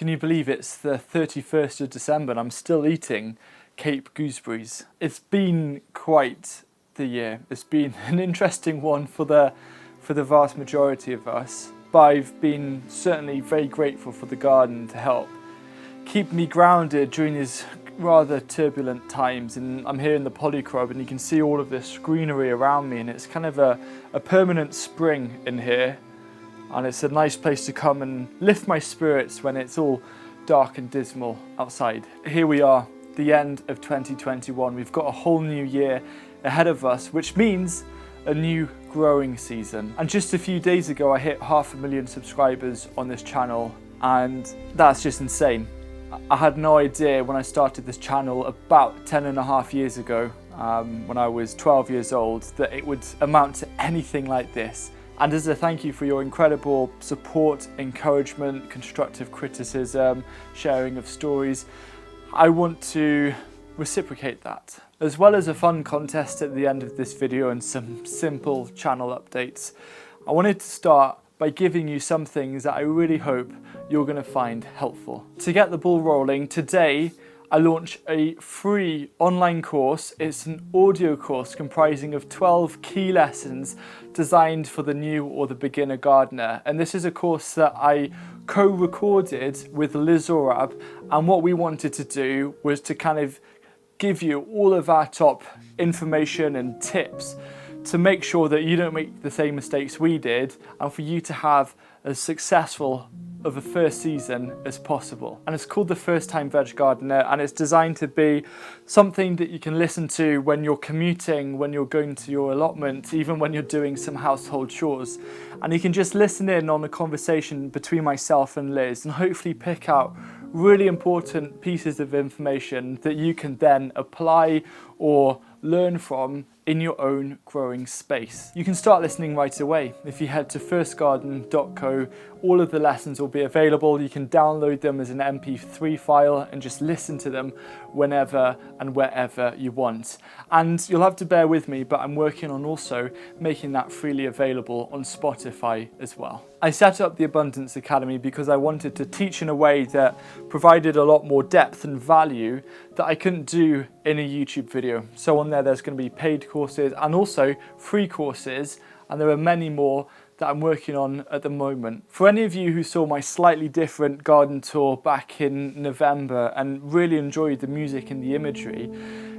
Can you believe it's the 31st of December and I'm still eating Cape gooseberries? It's been quite the year. It's been an interesting one for the vast majority of us, but I've been certainly very grateful for the garden to help keep me grounded during these rather turbulent times. And I'm here in the Polycrub and you can see all of this greenery around me, and it's kind of a permanent spring in here, and it's a nice place to come and lift my spirits when it's all dark and dismal outside. Here we are, the end of 2021. We've got a whole new year ahead of us, which means a new growing season. And just a few days ago I hit 500,000 subscribers on this channel, and that's just insane. I had no idea when I started this channel about 10.5 years ago, when I was 12 years old, that it would amount to anything like this. And as a thank you for your incredible support, encouragement, constructive criticism, sharing of stories, I want to reciprocate that. As well as a fun contest at the end of this video and some simple channel updates, I wanted to start by giving you some things that I really hope you're going to find helpful. To get the ball rolling, today I launch a free online course. It's an audio course comprising of 12 key lessons designed for the new or the beginner gardener. And this is a course that I co-recorded with Liz Orab, and what we wanted to do was to kind of give you all of our top information and tips to make sure that you don't make the same mistakes we did, and for you to have as successful of a first season as possible. And it's called the First Time Veg Gardener, and it's designed to be something that you can listen to when you're commuting, when you're going to your allotment, even when you're doing some household chores. And you can just listen in on a conversation between myself and Liz and hopefully pick out really important pieces of information that you can then apply or learn from in your own growing space. You can start listening right away. If you head to firstgarden.co, all of the lessons will be available. You can download them as an MP3 file and just listen to them whenever and wherever you want. And you'll have to bear with me, but I'm working on also making that freely available on Spotify as well. I set up the Abundance Academy because I wanted to teach in a way that provided a lot more depth and value that I couldn't do in a YouTube video. So on there's going to be paid courses and also free courses, and there are many more that I'm working on at the moment. For any of you who saw my slightly different garden tour back in November and really enjoyed the music and the imagery,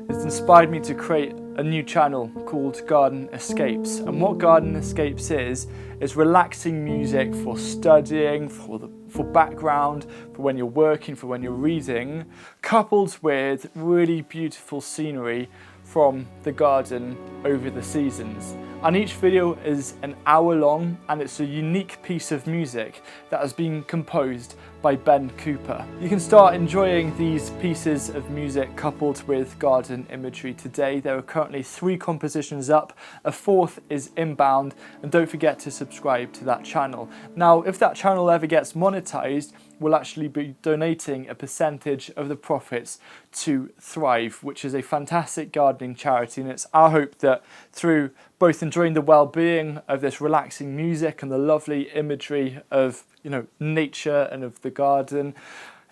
it's inspired me to create a new channel called Garden Escapes. And what Garden Escapes is relaxing music for studying, for background, for when you're working, for when you're reading, coupled with really beautiful scenery from the garden over the seasons. And each video is an hour long, and it's a unique piece of music that has been composed by Ben Cooper. You can start enjoying these pieces of music coupled with garden imagery today. There are currently 3 compositions up, a 4th is inbound, and don't forget to subscribe to that channel. Now, if that channel ever gets monetized, we'll actually be donating a percentage of the profits to Thrive, which is a fantastic gardening charity, and it's our hope that through both enjoying the well-being of this relaxing music and the lovely imagery of nature and of the garden,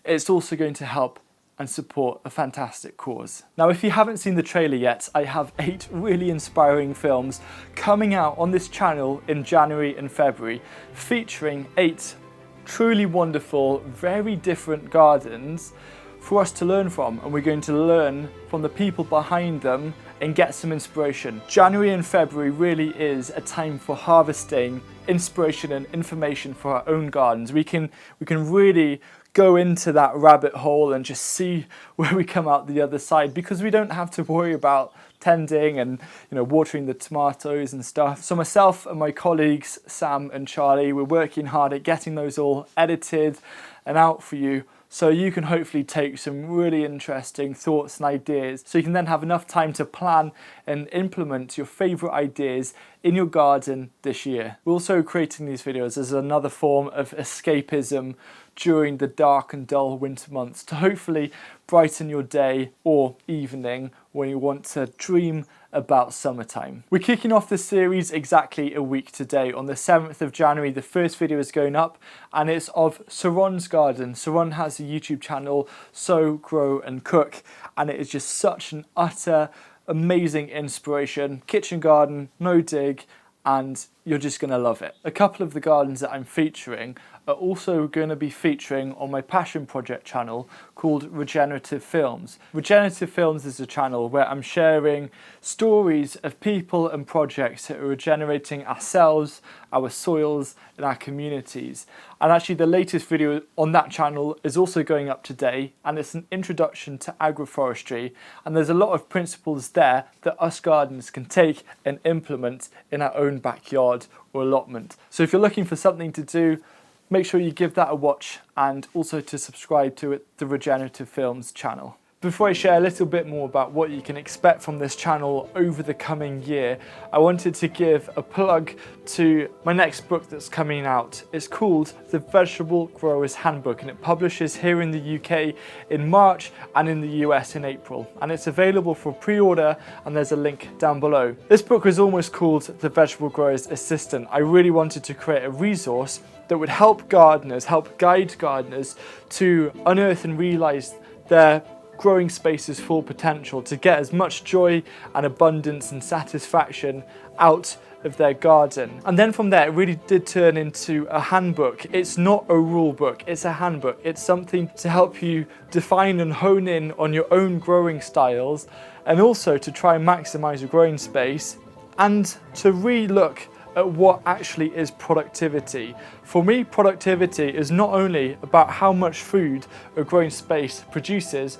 it's also going to help and support a fantastic cause. Now, if you haven't seen the trailer yet, I have 8 really inspiring films coming out on this channel in January and February, featuring 8 truly wonderful, very different gardens for us to learn from, and we're going to learn from the people behind them and get some inspiration. January and February really is a time for harvesting inspiration and information for our own gardens. We can really go into that rabbit hole and just see where we come out the other side, because we don't have to worry about tending and watering the tomatoes and stuff. So myself and my colleagues Sam and Charlie, we're working hard at getting those all edited and out for you, so you can hopefully take some really interesting thoughts and ideas, so you can then have enough time to plan and implement your favourite ideas in your garden this year. We're also creating these videos as another form of escapism during the dark and dull winter months to hopefully brighten your day or evening when you want to dream about summertime. We're kicking off this series exactly a week today. On the 7th of January, the first video is going up, and it's of Saron's garden. Saron has a YouTube channel, Sow, Grow and Cook, and it is just such an utter amazing inspiration. Kitchen garden, no dig, and you're just going to love it. A couple of the gardens that I'm featuring are also going to be featuring on my passion project channel called Regenerative Films. Regenerative Films is a channel where I'm sharing stories of people and projects that are regenerating ourselves, our soils and our communities. And actually the latest video on that channel is also going up today, and it's an introduction to agroforestry, and there's a lot of principles there that us gardeners can take and implement in our own backyard or allotment. So if you're looking for something to do, make sure you give that a watch, and also to subscribe to the Regenerative Films channel. Before I share a little bit more about what you can expect from this channel over the coming year, I wanted to give a plug to my next book that's coming out. It's called The Vegetable Grower's Handbook, and it publishes here in the UK in March and in the US in April. And it's available for pre-order, and there's a link down below. This book was almost called The Vegetable Grower's Assistant. I really wanted to create a resource that would help gardeners, help guide gardeners to unearth and realise their growing space's full potential, to get as much joy and abundance and satisfaction out of their garden. And then from there, it really did turn into a handbook. It's not a rule book, it's a handbook. It's something to help you define and hone in on your own growing styles, and also to try and maximize your growing space, and to re-look at what actually is productivity. For me, productivity is not only about how much food a growing space produces,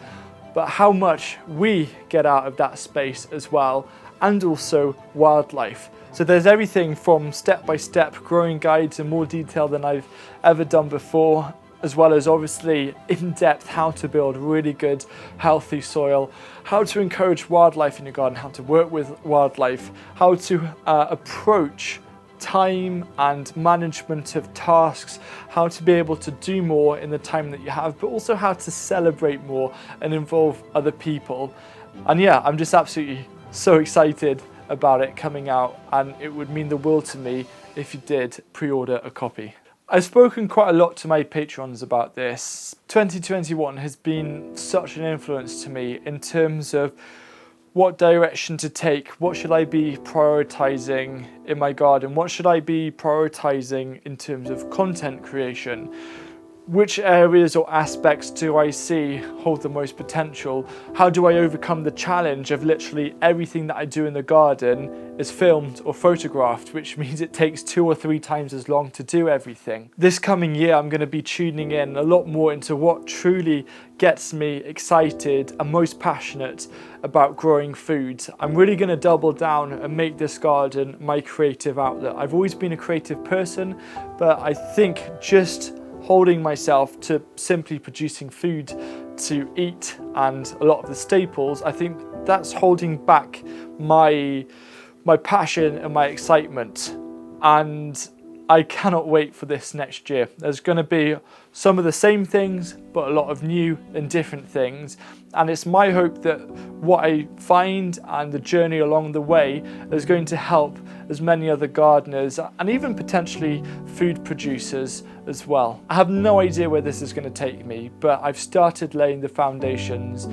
but how much we get out of that space as well, and also wildlife. So there's everything from step-by-step growing guides in more detail than I've ever done before, as well as obviously in-depth how to build really good, healthy soil, how to encourage wildlife in your garden, how to work with wildlife, how to approach time and management of tasks, how to be able to do more in the time that you have, but also how to celebrate more and involve other people. And yeah, I'm just absolutely so excited about it coming out, and it would mean the world to me if you did pre-order a copy. I've spoken quite a lot to my patrons about this. 2021 has been such an influence to me in terms of what direction to take. What should I be prioritizing in my garden? What should I be prioritizing in terms of content creation? Which areas or aspects do I see hold the most potential? How do I overcome the challenge of literally everything that I do in the garden is filmed or photographed, which means it takes 2 or 3 times as long to do everything? This coming year, I'm going to be tuning in a lot more into what truly gets me excited and most passionate about growing food. I'm really going to double down and make this garden my creative outlet. I've always been a creative person, but I think just holding myself to simply producing food to eat and a lot of the staples, I think that's holding back my passion and my excitement. And I cannot wait for this next year. There's going to be some of the same things, but a lot of new and different things. And it's my hope that what I find and the journey along the way is going to help as many other gardeners and even potentially food producers as well. I have no idea where this is going to take me, but I've started laying the foundations.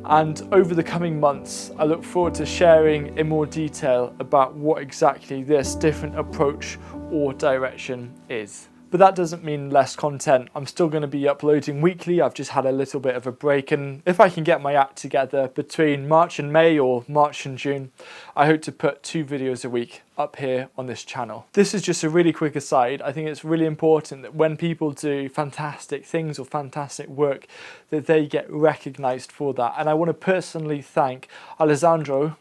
And over the coming months, I look forward to sharing in more detail about what exactly this different approach or direction is. But that doesn't mean less content. I'm still going to be uploading weekly. I've just had a little bit of a break, and if I can get my act together between March and May or March and June, I hope to put 2 videos a week up here on this channel. This is just a really quick aside. I think it's really important that when people do fantastic things or fantastic work, that they get recognized for that. And I want to personally thank Alessandro,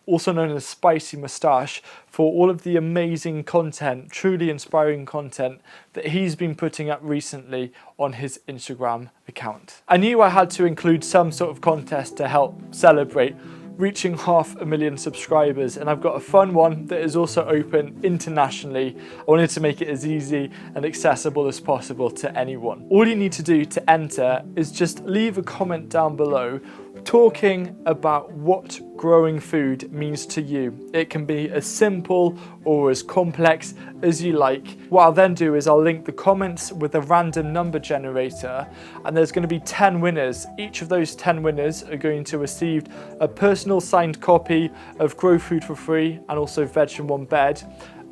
also known as Spicy Moustache, for all of the amazing content, truly inspiring content that he's been putting up recently on his Instagram account. I knew I had to include some sort of contest to help celebrate reaching 500,000 subscribers, and I've got a fun one that is also open internationally. I wanted to make it as easy and accessible as possible to anyone. All you need to do to enter is just leave a comment down below talking about what growing food means to you. It can be as simple or as complex as you like. What I'll then do is I'll link the comments with a random number generator, and there's going to be 10 winners. Each of those 10 winners are going to receive a personal signed copy of Grow Food for Free and also Veg in One Bed,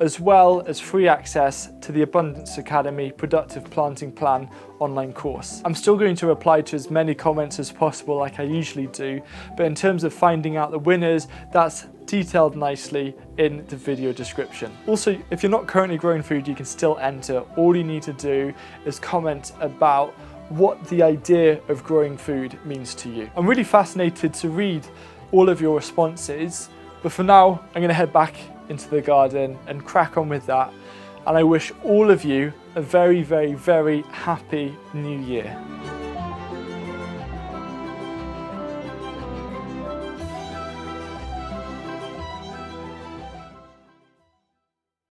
as well as free access to the Abundance Academy Productive Planting Plan online course. I'm still going to reply to as many comments as possible like I usually do, but in terms of finding out the winners, that's detailed nicely in the video description. Also, if you're not currently growing food, you can still enter. All you need to do is comment about what the idea of growing food means to you. I'm really fascinated to read all of your responses, but for now, I'm going to head back into the garden and crack on with that. And I wish all of you a very, very, very happy new year.